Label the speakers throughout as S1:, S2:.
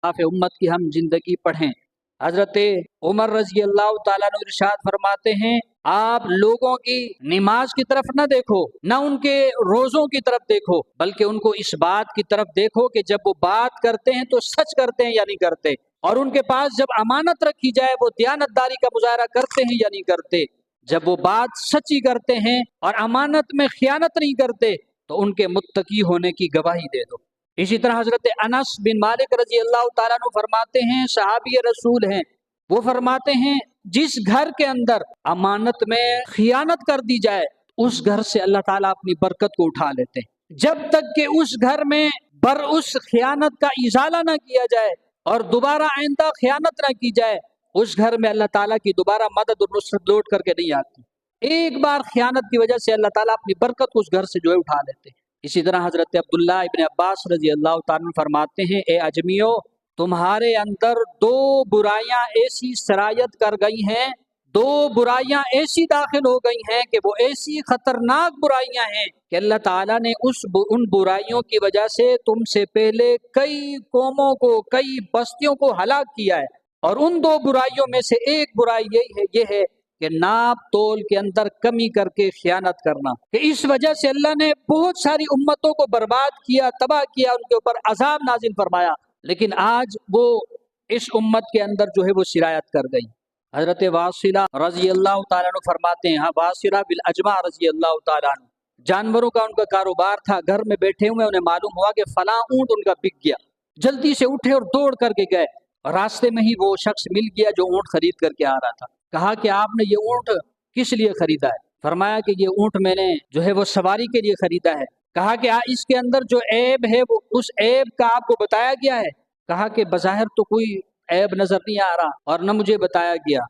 S1: उम्मत की हम जिंदगी पढ़ें। हजरत उमर रजी अल्लाह ताला अन्हु इरशाद फरमाते हैं, आप लोगों की नमाज की तरफ न देखो, न उनके रोज़ों की तरफ देखो, बल्कि उनको इस बात की तरफ देखो कि जब वो बात करते हैं तो सच करते हैं या नहीं करते, और उनके पास जब अमानत रखी जाए वो दयानतदारी का मुजाहरा करते हैं या नहीं करते। जब वो बात सच्ची करते हैं और अमानत में खियानत नहीं करते तो उनके मुत्तकी होने की गवाही दे दो। इसी तरह हजरत अनस बिन मालिक रजी अल्लाह ताला अन्हु फरमाते हैं, सहाबी रसूल हैं, वो फरमाते हैं जिस घर के अंदर अमानत में खियानत कर दी जाए उस घर से अल्लाह ताला अपनी बरकत को उठा लेते हैं। जब तक कि उस घर में उस खियानत का इजाला ना किया जाए और दोबारा आइंदा खियानत ना की जाए, उस घर में अल्लाह ताला की दोबारा मदद और नुसरत लौट करके नहीं आती। एक बार खियानत की वजह से अल्लाह ताला अपनी बरकत को उस घर से जो है उठा लेते हैं। इसी तरह हजरत अब्दुल्ला इब्न अब्बास रजी अल्लाह ताला फरमाते हैं, ए अजमियों, तुम्हारे अंदर दो बुराइयां ऐसी सरायत कर गई हैं, दो बुराइयां ऐसी दाखिल हो गई हैं कि वो ऐसी खतरनाक बुराइयां हैं कि अल्लाह ताला ने उन बुराइयों की वजह से तुमसे पहले कई कौमों को, कई बस्तियों को हलाक किया है। और उन दो बुराइयों में से एक बुराई ये है कि नाप तोल के अंदर कमी करके खियानत करना, कि इस वजह से अल्लाह ने बहुत सारी उम्मतों को बर्बाद किया, तबाह किया, उनके ऊपर अजाब नाजिल फरमाया, लेकिन आज वो इस उम्मत के अंदर जो है वो सिरायत कर गई। हजरत वासिला रजी अल्लाह ताला अन्हु फरमाते हैं, हाँ, वासिला बिल अजमा रजी अल्लाह ताला अन्हु, जानवरों का उनका कारोबार था, घर में बैठे हुए उन्हें मालूम हुआ कि फला ऊंट उनका बिक गया। जल्दी से उठे और दौड़ करके गए, रास्ते में ही वो शख्स मिल गया जो ऊंट खरीद करके आ रहा था। कहा कि आपने ये ऊंट किस लिए खरीदा है? फरमाया कि ये ऊंट मैंने जो है वो सवारी के लिए खरीदा है। कहा कि इसके अंदर जो ऐब है वो उस ऐब का आपको बताया गया है? कहा कि बज़ाहिर तो कोई ऐब नजर नहीं आ रहा और न मुझे बताया गया।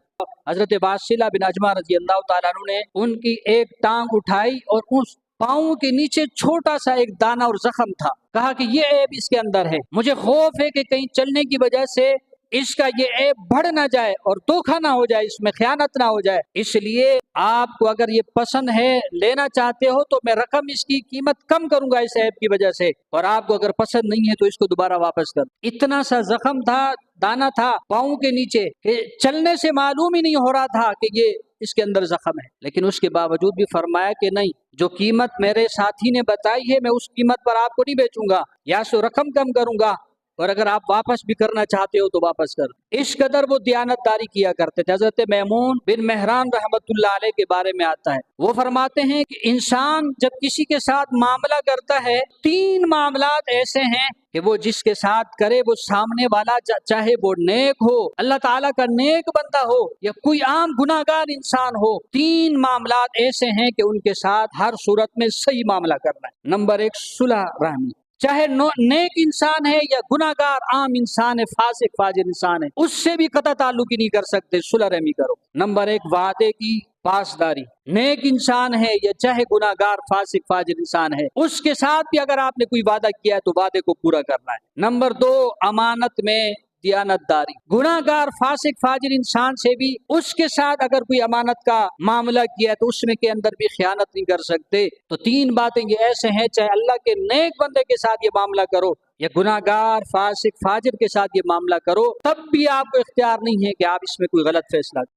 S1: हजरत वासिला बिन अजमा रजी अल्लाह ताला अन्हु ने उनकी एक टांग उठाई और उस पाँव के नीचे छोटा सा एक दाना और जख्म था। कहा कि ये ऐब इसके अंदर है, मुझे खौफ है कि कहीं चलने की वजह से इसका ये ऐब बढ़ ना जाए और धोखा ना हो जाए, इसमें खयानत ना हो जाए। इसलिए आपको अगर ये पसंद है, लेना चाहते हो, तो मैं रकम इसकी कीमत कम करूंगा इस ऐब की वजह से, और आपको अगर पसंद नहीं है तो इसको दोबारा वापस कर। इतना सा जख्म था, दाना था पाँव के नीचे कि चलने से मालूम ही नहीं हो रहा था कि ये इसके अंदर जख्म है, लेकिन उसके बावजूद भी फरमाया कि नहीं, जो कीमत मेरे साथी ने बताई है मैं उस कीमत पर आपको नहीं बेचूंगा, या सो रकम कम करूंगा, और अगर आप वापस भी करना चाहते हो तो वापस कर। इस कदर वो दयानतदारी किया करते थे। हजरत मैमून बिन मेहरान रहमतुल्लाह अलैह के बारे में आता है, वो फरमाते हैं कि इंसान जब किसी के साथ मामला करता है, तीन मामलात ऐसे हैं कि वो जिसके साथ करे वो सामने वाला चाहे वो नेक हो, अल्लाह ताला का नेक बंदा हो, या कोई आम गुनाहगार इंसान हो, तीन मामलात ऐसे हैं कि उनके साथ हर सूरत में सही मामला करना है। नंबर एक, सुलह रहमी, चाहे नेक इंसान है या गुनाहगार आम इंसान है, फासिक फाजिर इंसान है, उससे भी कतई ताल्लुक ही नहीं कर सकते, सुलह रहमी करो। नंबर एक, वादे की पासदारी, नेक इंसान है या चाहे गुनाहगार फासिक फाजिर इंसान है, उसके साथ भी अगर आपने कोई वादा किया है तो वादे को पूरा करना है। नंबर दो, अमानत में दियानतदारी, गुनाहगार फासिक फाजिर इंसान से भी उसके साथ अगर कोई अमानत का मामला किया है तो उसमें के अंदर भी खयानत नहीं कर सकते। तो तीन बातें ये ऐसे हैं, चाहे अल्लाह के नेक बंदे के साथ ये मामला करो या गुनाहगार फासिक फाजिर के साथ ये मामला करो, तब भी आपको इख्तियार नहीं है कि आप इसमें कोई गलत फैसला